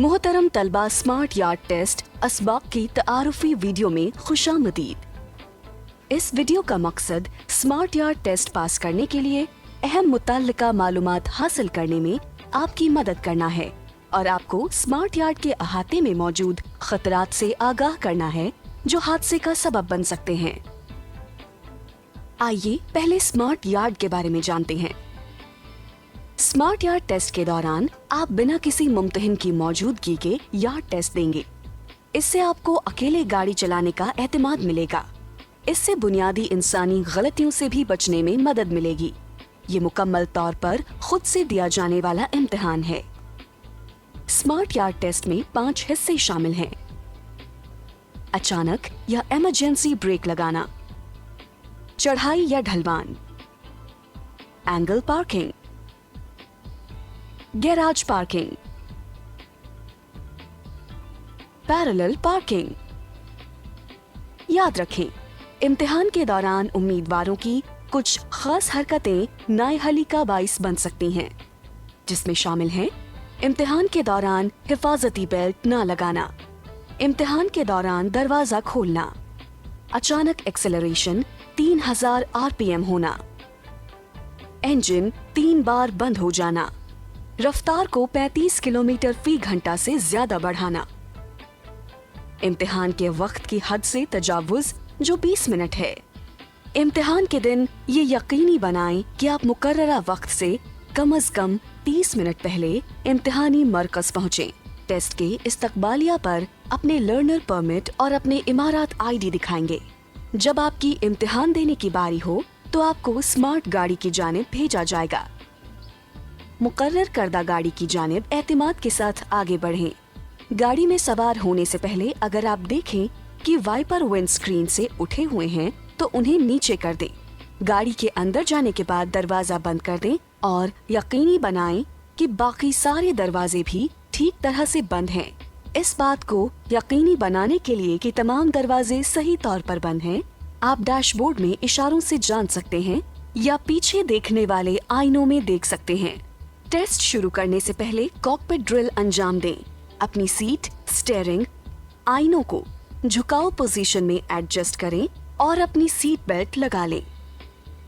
मोहतरम तलबा, smart yard test असबाक की तारुफी वीडियो में खुशामदीद। इस वीडियो का मकसद स्मार्ट यार्ड टेस्ट पास करने के लिए अहम मुतल्लिका मालूमात हासिल करने में आपकी मदद करना है और आपको स्मार्ट यार्ड के अहाते में मौजूद खतरात से आगाह करना है जो हादसे का सबब बन सकते हैं। आइए पहले स्मार्ट यार्ड के बारे में जानते हैं। स्मार्ट यार्ड टेस्ट के दौरान आप बिना किसी मुम्तहिन की मौजूदगी के यार्ड टेस्ट देंगे। इससे आपको अकेले गाड़ी चलाने का एतमाद मिलेगा। इससे बुनियादी इंसानी गलतियों से भी बचने में मदद मिलेगी। ये मुकम्मल तौर पर खुद से दिया जाने वाला इम्तिहान है। स्मार्ट यार्ड टेस्ट में 5 हिस्से शामिल हैं। अचानक या इमरजेंसी ब्रेक लगाना, चढ़ाई या ढलवान, angle parking, garage parking, parallel parking. याद रखें, इम्तिहान के दौरान उम्मीदवारों की कुछ खास हरकतें नाअहली का बाइस बन सकती हैं, जिसमें शामिल हैं इम्तिहान के दौरान हिफाजती बेल्ट न लगाना, इम्तिहान के दौरान दरवाजा खोलना, अचानक एक्सेलरेशन 3000 RPM होना, इंजन 3 बार बंद हो जाना, रफ्तार को 35 किलोमीटर फी घंटा से ज्यादा बढ़ाना, इम्तिहान के वक्त की हद से तजावुज जो 20 मिनट है। इम्तिहान के दिन ये यकीनी बनाएं कि आप मुकर्ररा वक्त से कम 30 मिनट पहले इम्तिहानी मरकज पहुँचें। टेस्ट के इस्तकबालिया पर अपने लर्नर परमिट और अपने इमारत ID दिखाएंगे। जब आपकी इम्तिहान देने की बारी हो तो आपको स्मार्ट गाड़ी की जानिब भेजा जाएगा। मुकर्रर करदा गाड़ी की जानिब एतमाद के साथ आगे बढ़ें। गाड़ी में सवार होने से पहले अगर आप देखें कि वाइपर विंड स्क्रीन से उठे हुए हैं तो उन्हें नीचे कर दें। गाड़ी के अंदर जाने के बाद दरवाजा बंद कर दें और यकीनी बनाएं कि बाकी सारे दरवाजे भी ठीक तरह से बंद हैं। इस बात को यकीनी बनाने के लिए कि तमाम दरवाजे सही तौर पर बंद हैं, आप डैशबोर्ड में इशारों से जान सकते हैं या पीछे देखने वाले आईनों में देख सकते हैं। टेस्ट शुरू करने से पहले कॉकपिट ड्रिल अंजाम दें। अपनी सीट, स्टीयरिंग, आईनों को झुकाव पोजीशन में एडजस्ट करें और अपनी सीट बेल्ट लगा लें।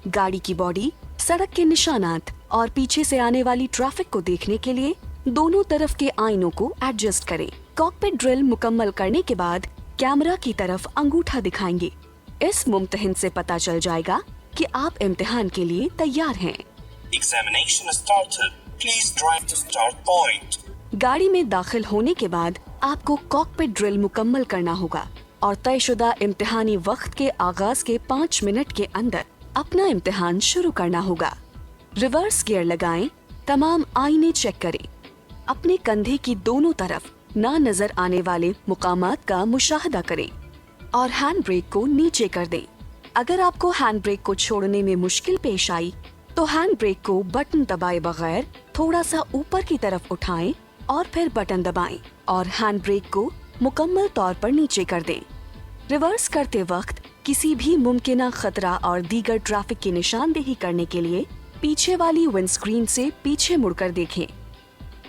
गाड़ी की बॉडी, सड़क के निशानात और पीछे से आने वाली ट्रैफिक को देखने के लिए दोनों तरफ के आईनों को एडजस्ट करें। कॉकपिट ड्रिल मुकम्मल करने के बाद कैमरा की तरफ अंगूठा दिखाएंगे। इस मुम्तहिन से पता चल जाएगा कि आप इम्तिहान के लिए तैयार हैं। Examination started. Please drive to start point. गाड़ी में दाखिल होने के बाद आपको कॉकपिट ड्रिल मुकम्मल करना होगा और तयशुदा इम्तिहानी वक्त के आगाज के 5 मिनट के अंदर अपना इम्तिहान शुरू करना होगा। रिवर्स गियर लगाएं, तमाम आईने चेक करें, अपने कंधे की दोनों तरफ ना नजर आने वाले मुकामात का मुशाहदा करें और हैंड ब्रेक को नीचे कर दें। अगर आपको हैंड ब्रेक को छोड़ने में मुश्किल पेश आई तो हैंड ब्रेक को बटन दबाए बगैर थोड़ा सा ऊपर की तरफ उठाएं और फिर बटन दबाएं और हैंड ब्रेक को मुकम्मल तौर पर नीचे कर दें। रिवर्स करते वक्त किसी भी मुमकिना खतरा और दीगर ट्रैफिक की निशानदेही करने के लिए पीछे वाली विंडस्क्रीन से पीछे मुड़कर देखें।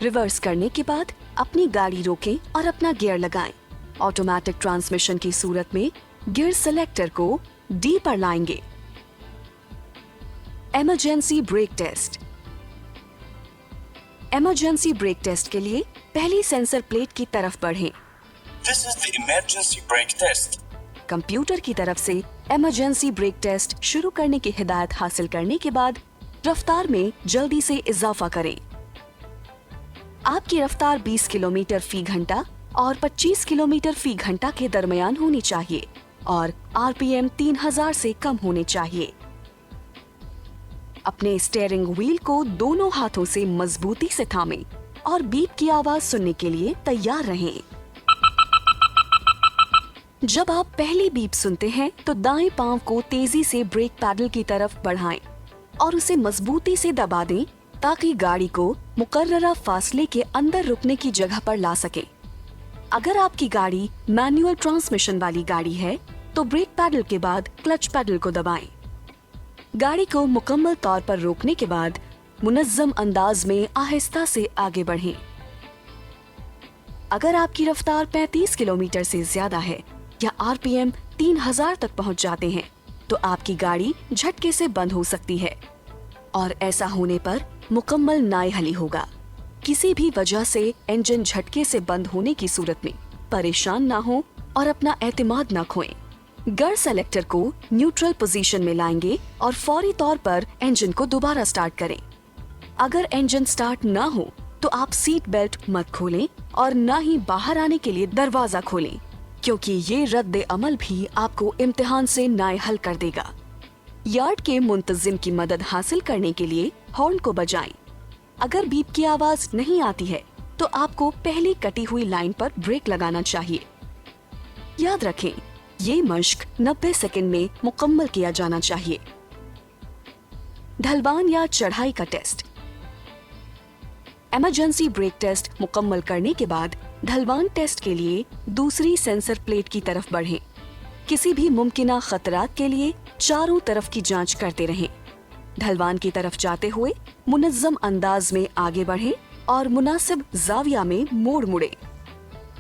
रिवर्स करने के बाद अपनी गाड़ी रोकें और अपना गियर लगाएं। ऑटोमेटिक ट्रांसमिशन की सूरत में गियर सेलेक्टर को D पर लाएंगे। Emergency brake test. Emergency brake test के लिए पहली सेंसर प्लेट की तरफ बढ़ें। This is the emergency brake test. Computer की तरफ से इमरजेंसी ब्रेक टेस्ट शुरू करने की हिदायत हासिल करने के बाद रफ्तार में जल्दी से इजाफा करें। आपकी रफ्तार 20 किलोमीटर फी घंटा और 25 किलोमीटर फी घंटा के दरमियान होनी चाहिए और RPM 3000 से कम होने चाहिए। अपने स्टीयरिंग व्हील को दोनों हाथों से मजबूती से थामें और बीप की आवाज सुनने के लिए तैयार रहें। जब आप पहली बीप सुनते हैं तो दाएं पांव को तेजी से ब्रेक पैडल की तरफ बढ़ाएं और उसे मजबूती से दबा दें ताकि गाड़ी को मुकर्ररा फासले के अंदर रुकने की जगह पर ला सके। अगर आपकी गाड़ी मैनुअल ट्रांसमिशन वाली गाड़ी है तो ब्रेक पैडल के बाद क्लच पैडल को दबाएं। गाड़ी को मुकम्मल तौर पर रोकने के बाद मुनज़्ज़म अंदाज में आहिस्ता से आगे बढ़ें। اگر آپ کی رفتار 35 کلومیٹر سے زیادہ ہے یا RPM 3000 تک پہنچ جاتے ہیں تو آپ کی گاڑی جھٹکے سے بند ہو سکتی ہے، اور ایسا ہونے پر مکمل نائحلی ہوگا۔ کسی بھی وجہ سے انجن جھٹکے سے بند ہونے کی صورت میں پریشان نہ ہوں اور اپنا اعتماد نہ کھوئیں۔ گیئر سلیکٹر کو نیوٹرل پوزیشن میں لائیں گے اور فوری طور پر انجن کو دوبارہ سٹارٹ کریں۔ اگر انجن سٹارٹ نہ ہو تو آپ سیٹ بیلٹ مت کھولیں اور نہ ہی باہر آنے کے لیے دروازہ کھولیں، کیونکہ یہ رد عمل بھی آپ کو امتحان سے نائحل کر دے گا۔ یارڈ کے منتظم کی مدد حاصل کرنے کے لیے ہارن کو بجائیں۔ اگر بیپ کی آواز نہیں آتی ہے تو آپ کو پہلی کٹی ہوئی لائن پر بریک لگانا چاہیے۔ یاد رکھیں، یہ مشق 90 سیکنڈ میں مکمل کیا جانا چاہیے۔ ڈھلوان یا چڑھائی کا ٹیسٹ۔ ایمرجنسی بریک ٹیسٹ مکمل کرنے کے بعد ڈھلوان ٹیسٹ کے لیے دوسری سینسر پلیٹ کی طرف بڑھیں۔ کسی بھی ممکنہ خطرات کے لیے چاروں طرف کی جانچ کرتے رہیں۔ ڈھلوان کی طرف جاتے ہوئے منظم انداز میں آگے بڑھیں اور مناسب زاویہ میں موڑیں۔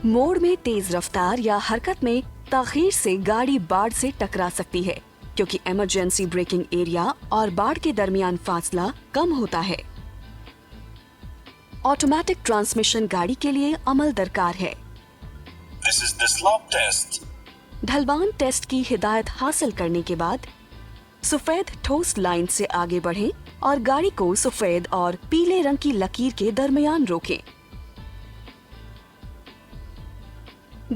موڑ میں تیز رفتار یا حرکت میں تاخیر سے گاڑی باڑ سے ٹکرا سکتی ہے، کیونکہ ایمرجنسی بریکنگ ایریا اور باڑ کے درمیان فاصلہ کم ہوتا ہے۔ آٹومیٹک ٹرانسمیشن گاڑی کے لیے عمل درکار ہے۔ This is the slope test. ڈھلوان ٹیسٹ کی ہدایت حاصل کرنے کے بعد سفید ٹھوس لائن سے آگے بڑھیں اور گاڑی کو سفید اور پیلے رنگ کی لکیر کے درمیان روکیں۔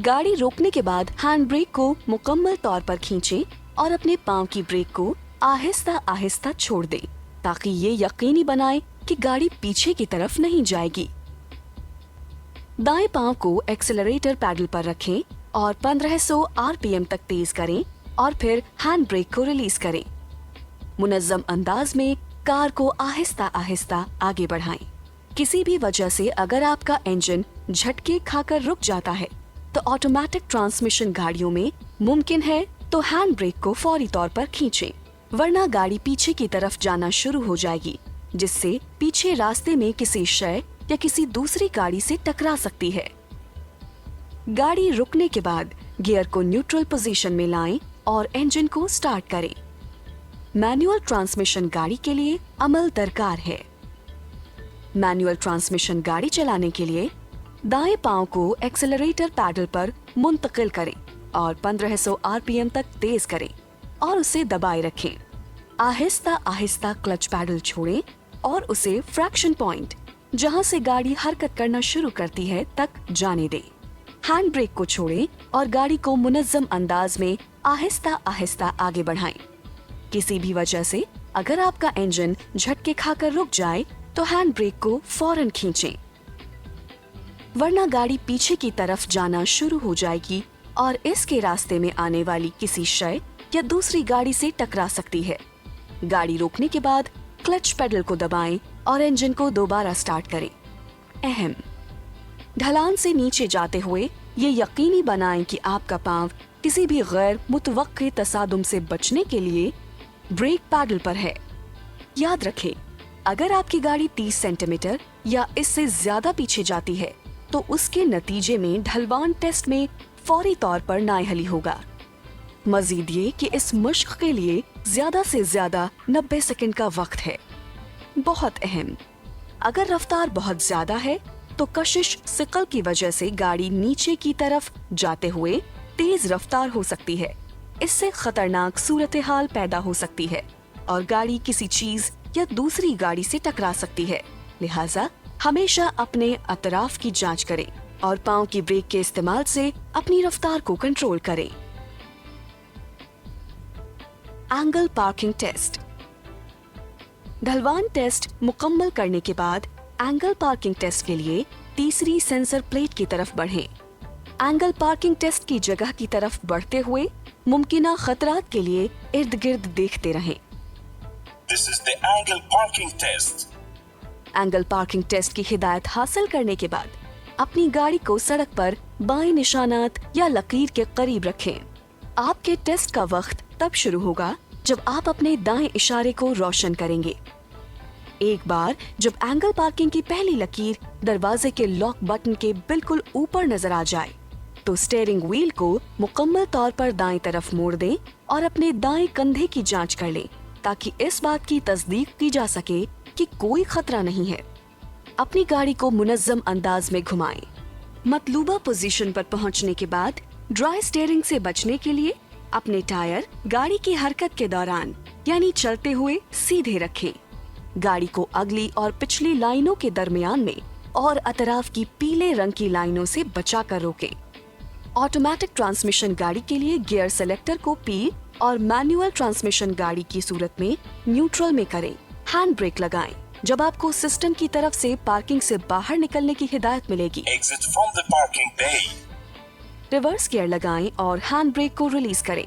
گاڑی روکنے کے بعد ہینڈ بریک کو مکمل طور پر کھینچیں اور اپنے پاؤں کی بریک کو آہستہ آہستہ چھوڑ دیں تاکہ یہ یقینی بنائیں کہ گاڑی پیچھے کی طرف نہیں جائے گی۔ دائیں پاؤں کو ایکسلریٹر پیڈل پر رکھیں اور 1500 RPM تک تیز کریں اور پھر ہینڈ بریک کو ریلیز کریں۔ منظم انداز میں کار کو آہستہ آہستہ آگے بڑھائیں۔ کسی بھی وجہ سے اگر آپ کا انجن جھٹکے کھا کر رک جاتا ہے تو آٹومیٹک ٹرانسمیشن گاڑیوں میں ممکن ہے تو ہینڈ بریک کو فوری طور پر کھینچیں، ورنہ گاڑی پیچھے کی طرف جانا شروع ہو جائے گی، جس سے پیچھے راستے میں کسی شے یا کسی دوسری گاڑی سے ٹکرا سکتی ہے۔ گاڑی رکنے کے بعد گیئر کو نیوٹرل پوزیشن میں لائیں اور انجن کو سٹارٹ کریں۔ مینوئل ٹرانسمیشن گاڑی کے لیے عمل درکار ہے۔ مینوئل ٹرانسمیشن گاڑی چلانے کے لیے دائیں پاؤں کو ایکسلریٹر پیڈل پر منتقل کریں اور 1500 RPM تک تیز کریں اور اسے دبائے رکھیں۔ آہستہ آہستہ کلچ پیڈل چھوڑیں اور اسے فریکشن پوائنٹ، جہاں سے گاڑی حرکت کرنا شروع کرتی ہے، تک جانے دیں۔ ہینڈ بریک کو چھوڑیں اور گاڑی کو منظم انداز میں آہستہ آہستہ آگے بڑھائیں۔ کسی بھی وجہ سے اگر آپ کا انجن جھٹکے کھا کر رک جائے تو ہینڈ بریک کو فوراً کھینچیں، ورنہ گاڑی پیچھے کی طرف جانا شروع ہو جائے گی اور اس کے راستے میں آنے والی کسی شے یا دوسری گاڑی سے ٹکرا سکتی ہے۔ گاڑی روکنے کے بعد کلچ پیڈل کو دبائیں اور انجن کو دوبارہ سٹارٹ کریں۔ اہم: ڈھلان سے نیچے جاتے ہوئے یہ یقینی بنائیں کہ آپ کا پاؤں کسی بھی غیر متوقع تصادم سے بچنے کے لیے بریک پیڈل پر ہے۔ یاد رکھیں، اگر آپ کی گاڑی 30 سینٹی میٹر یا اس سے زیادہ پیچھے جاتی ہے تو اس کے نتیجے میں ڈھلوان ٹیسٹ میں فوری طور پر نائحلی ہوگا۔ مزید یہ کہ اس مشق کے لیے زیادہ سے زیادہ 90 سیکنڈ کا وقت ہے۔ بہت اہم: اگر رفتار بہت زیادہ ہے تو کشش ثقل کی وجہ سے گاڑی نیچے کی طرف جاتے ہوئے تیز رفتار ہو سکتی ہے۔ اس سے خطرناک صورتحال پیدا ہو سکتی ہے اور گاڑی کسی چیز یا دوسری گاڑی سے ٹکرا سکتی ہے۔ لہٰذا ہمیشہ اپنے اطراف کی جانچ کریں اور پاؤں کی بریک کے استعمال سے اپنی رفتار کو کنٹرول کریں۔ Angle parking test. ڈھلوان ٹیسٹ مکمل کرنے کے بعد اینگل پارکنگ ٹیسٹ کے لیے تیسری سینسر پلیٹ کی طرف بڑھیں۔ اینگل پارکنگ ٹیسٹ کی جگہ کی طرف بڑھتے ہوئے ممکنہ خطرات کے لیے ارد گرد دیکھتے رہیں۔ This is the angle parking test. Angle parking test کی ہدایت حاصل کرنے کے بعد اپنی گاڑی کو سڑک پر بائیں نشانات یا لکیر کے قریب رکھیں۔ آپ کے ٹیسٹ کا وقت تب شروع ہوگا جب آپ اپنے دائیں اشارے کو روشن کریں گے۔ एक बार जब एंगल पार्किंग की पहली लकीर दरवाजे के लॉक बटन के बिल्कुल ऊपर नजर आ जाए तो स्टीयरिंग व्हील को मुकम्मल तौर पर दाएं तरफ मोड़ दें और अपने दाएं कंधे की जांच कर लें ताकि इस बात की तस्दीक की जा सके कि कोई खतरा नहीं है। अपनी गाड़ी को मुनज़्ज़म अंदाज में घुमाएं। मतलूबा पोजीशन पर पहुंचने के बाद ड्राई स्टीयरिंग से बचने के लिए अपने टायर गाड़ी की हरकत के दौरान यानी चलते हुए सीधे रखें। गाड़ी को अगली और पिछली लाइनों के दरमियान में और अतराफ की पीले रंग की लाइनों से बचाकर रोकें। ऑटोमेटिक ट्रांसमिशन गाड़ी के लिए गियर सेलेक्टर को पी और मैनुअल ट्रांसमिशन गाड़ी की सूरत में न्यूट्रल में करें। हैंड ब्रेक लगाएं जब आपको सिस्टम की तरफ से पार्किंग से बाहर निकलने की हिदायत मिलेगी। Exit from the parking bay. Reverse gear लगाएं और हैंड ब्रेक को रिलीज करें।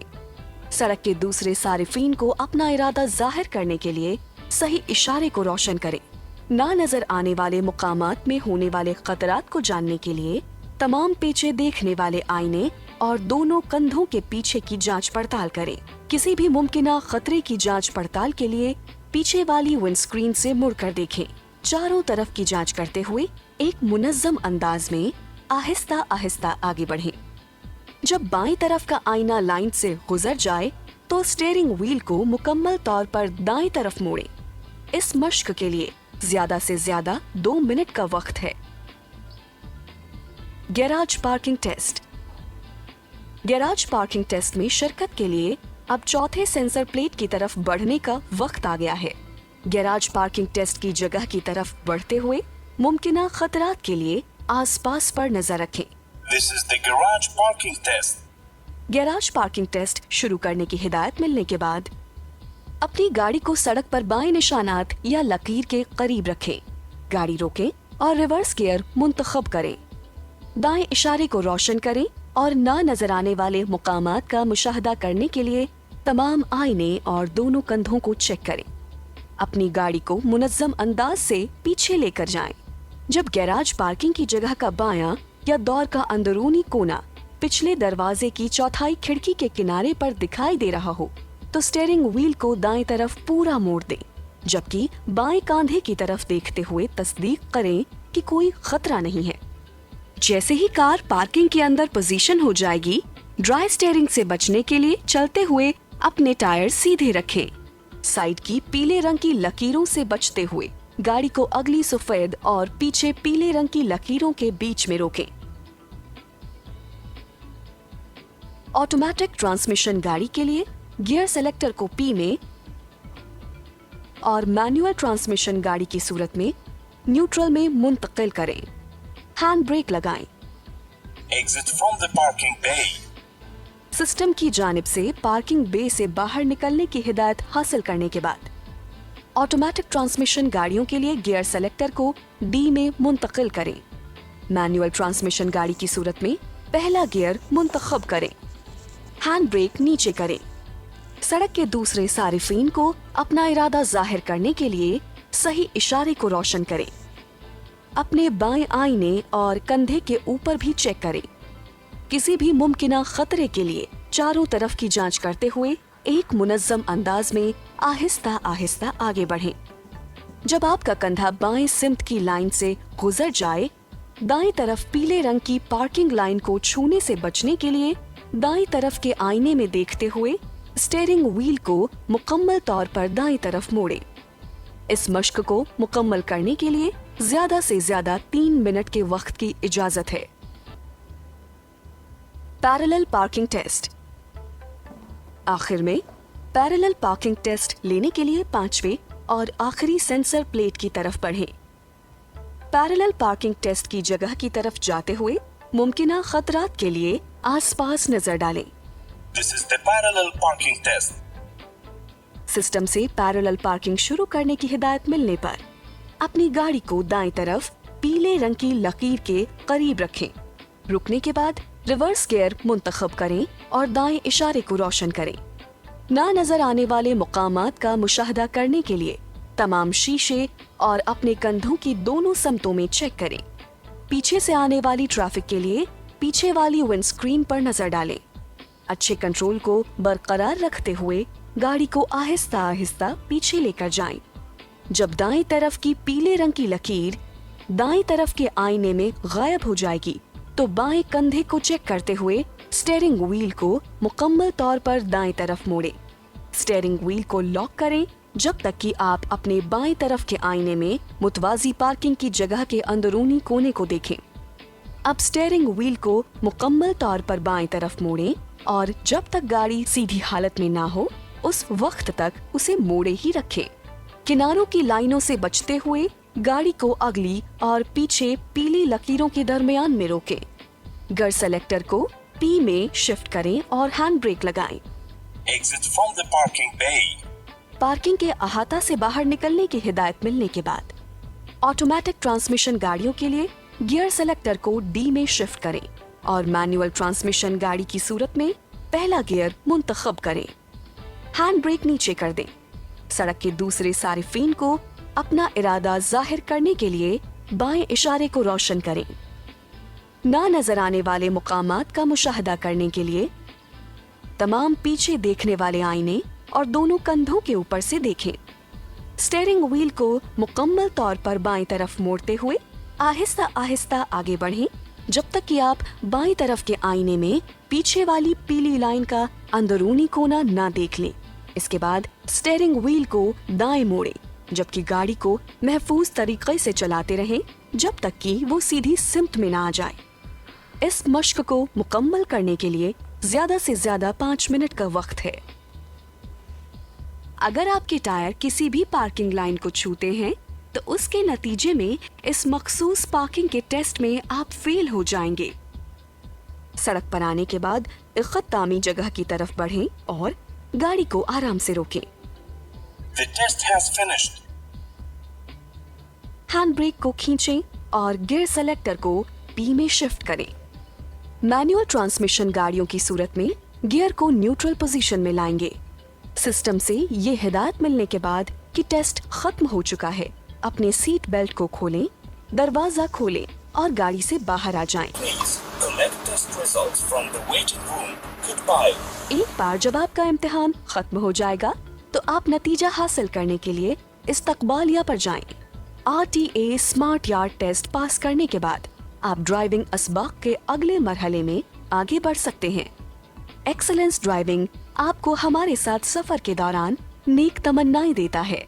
सड़क के दूसरे सारिफीन को अपना इरादा जाहिर करने के लिए सही इशारे को रोशन करें। ना नजर आने वाले मुकामात में होने वाले खतरात को जानने के लिए तमाम पीछे देखने वाले आईने और दोनों कंधों के पीछे की जांच पड़ताल करें। किसी भी मुमकिना खतरे की जांच पड़ताल के लिए पीछे वाली विंडस्क्रीन से मुड़कर देखें। चारों तरफ की जांच करते हुए एक मुनज़्ज़म अंदाज में आहिस्ता आहिस्ता आगे बढ़ें। जब बाईं तरफ का आईना लाइन से गुजर जाए तो स्टीयरिंग व्हील को मुकम्मल तौर पर दाईं तरफ मोड़ें। इस मश्क के लिए ज्यादा से ज्यादा 2 मिनट का वक्त है। Garage parking test. Garage parking test में शिरकत के लिए अब चौथे सेंसर प्लेट की तरफ बढ़ने का वक्त आ गया है। गैराज पार्किंग टेस्ट की जगह की तरफ बढ़ते हुए मुमकिना खतरात के लिए आसपास पर नजर रखें। This is the garage parking test. Garage parking test शुरू करने की हिदायत मिलने के बाद अपनी गाड़ी को सड़क पर बाएं निशानात या लकीर के करीब रखें। गाड़ी रोकें और रिवर्स गियर मुंतखब करें। दाएं इशारे को रोशन करें और ना नजर आने वाले मुकामात का मुशाहदा करने के लिए तमाम आईने और दोनों कंधों को चेक करें। अपनी गाड़ी को मुनज़्ज़म अंदाज से पीछे लेकर जाएं। जब गैराज पार्किंग की जगह का बायां या दौर का अंदरूनी कोना पिछले दरवाजे की चौथाई खिड़की के किनारे पर दिखाई दे रहा हो तो स्टीयरिंग व्हील को दाएं तरफ पूरा मोड़ दें, जबकि बाएं कांधे की तरफ देखते हुए तस्दीक करें कि कोई खतरा नहीं है। जैसे ही कार पार्किंग के अंदर पोजीशन हो जाएगी, ड्राई स्टीयरिंग से बचने के लिए चलते हुए अपने टायर सीधे रखें। साइड की पीले रंग की लकीरों से बचते हुए गाड़ी को अगली सफेद और पीछे पीले रंग की लकीरों के बीच में रोकें। ऑटोमेटिक ट्रांसमिशन गाड़ी के लिए गियर सेलेक्टर को पी में और मैनुअल ट्रांसमिशन गाड़ी की सूरत में न्यूट्रल में मुंतकिल करें। हैंड ब्रेक लगाएं। Exit from the parking bay. System की जानिब से पार्किंग बे से बाहर निकलने की हिदायत हासिल करने के बाद ऑटोमेटिक ट्रांसमिशन गाड़ियों के लिए गियर सेलेक्टर को डी में मुंतकिल करें। मैनुअल ट्रांसमिशन गाड़ी की सूरत में पहला गियर मुंतखब करें। हैंड ब्रेक नीचे करें। सड़क के दूसरे सारिफीन को अपना इरादा जाहिर करने के लिए सही इशारे को रोशन करें। अपने बाएं आईने और कंधे के ऊपर भी चेक करें। किसी भी मुमकिना खतरे के लिए चारों तरफ की जांच करते हुए एक मुनज़्ज़म अंदाज में आहिस्ता आहिस्ता आगे बढ़ें। जब आपका कंधा बाएं सिम्त की लाइन से गुजर जाए, दाएं तरफ पीले रंग की पार्किंग लाइन को छूने से बचने के लिए दाएं तरफ के आईने में देखते हुए स्टीयरिंग व्हील को मुकम्मल तौर पर दाएं तरफ मोड़ें। इस मश्क को मुकम्मल करने के लिए ज्यादा से ज्यादा 3 मिनट के वक्त की इजाजत है। Parallel parking test. आखिर में पैरेलल पार्किंग टेस्ट लेने के लिए 5वें और आखिरी सेंसर प्लेट की तरफ बढ़ें। पैरेलल पार्किंग टेस्ट की जगह की तरफ जाते हुए मुमकिना खतरात के लिए आसपास नजर डालें। This is the parallel parking test. System से पैरेलल पार्किंग शुरू करने की हिदायत मिलने पर अपनी गाड़ी को दाएं तरफ पीले रंग की लकीर के करीब रखें। रुकने के बाद रिवर्स गियर मुंतखब करें और दाएं इशारे को रोशन करें। ना नजर आने वाले मुकामात का मुशाहदा करने के लिए तमाम शीशे और अपने कंधों की दोनों समतों में चेक करें। पीछे से आने वाली ट्रैफिक के लिए पीछे वाली विंडस्क्रीन पर नजर डालें। अच्छे कंट्रोल को बरकरार रखते हुए गाड़ी को आहिस्ता आहिस्ता पीछे लेकर जाएं। जब दाएं तरफ की पीले रंग की लकीर दाएं तरफ के आईने में गायब हो जाएगी तो बाएं कंधे को चेक करते हुए स्टीयरिंग व्हील को मुकम्मल तौर पर दाएं तरफ मोड़ें। स्टीयरिंग व्हील को लॉक करें जब तक कि आप अपने बाएं तरफ के आईने में मुतवाजी पार्किंग की जगह के अंदरूनी कोने को देखें। अब स्टीयरिंग व्हील को मुकम्मल तौर पर बाएं तरफ मोड़ें और जब तक गाड़ी सीधी हालत में ना हो उस वक्त तक उसे मोड़े ही रखें। किनारों की लाइनों से बचते हुए गाड़ी को अगली और पीछे पीली लकीरों के दरमियान में रोकें। गियर सेलेक्टर को पी में शिफ्ट करें और हैंड ब्रेक लगाएं। Exit from the parking bay. Parking के अहाता से बाहर निकलने की हिदायत मिलने के बाद ऑटोमेटिक ट्रांसमिशन गाड़ियों के लिए गियर सेलेक्टर को डी में शिफ्ट करें और मैनुअल ट्रांसमिशन गाड़ी की सूरत में पहला गियर मुंतखब करें। हैंड ब्रेक नीचे कर दें। सड़क के दूसरे सारिफीन को अपना इरादा जाहिर करने के लिए बाएं इशारे को रोशन करें। ना नजर आने वाले मुकामात का मुशाहदा करने के लिए तमाम पीछे देखने वाले आईने और दोनों कंधों के ऊपर से देखें। स्टीयरिंग व्हील को मुकम्मल तौर पर बाएं तरफ मोड़ते हुए आहिस्ता आहिस्ता आगे बढ़ें जब तक कि आप बाएं तरफ के आईने में पीछे वाली पीली लाइन का अंदरूनी कोना ना देख लें। इसके बाद स्टीयरिंग व्हील को दाएं मोड़ें जबकि गाड़ी को महफूज तरीके से चलाते रहें जब तक कि वो सीधी सिमत में ना आ जाए। इस मश्क को मुकम्मल करने के लिए ज्यादा से ज्यादा 5 मिनट का वक्त है। अगर आपके टायर किसी भी पार्किंग लाइन को छूते हैं तो उसके नतीजे में इस मखसूस पार्किंग के टेस्ट में आप फेल हो जाएंगे। सड़क पर आने के बाद इख्तामी जगह की तरफ बढ़ें और गाड़ी को आराम से रोकें। The test has finished. Hand brake को खींचें और गियर सेलेक्टर को पी में शिफ्ट करें। मैनुअल ट्रांसमिशन गाड़ियों की सूरत में गियर को न्यूट्रल पोजीशन में लाएंगे। सिस्टम से ये हिदायत मिलने के बाद कि टेस्ट खत्म हो चुका है, अपने सीट बेल्ट को खोलें, दरवाजा खोलें और गाड़ी से बाहर आ जाएं। Please collect test results from the waiting room. Goodbye. एक बार जब आपका इम्तिहान खत्म हो जाएगा तो आप नतीजा हासिल करने के लिए इस्तकबालिया पर जाएं। RTA smart yard test pass करने के बाद आप ड्राइविंग असबाक के अगले मरहले में आगे बढ़ सकते हैं। एक्सीलेंस ड्राइविंग आपको हमारे साथ सफर के दौरान नेक तमन्नाएं देता है।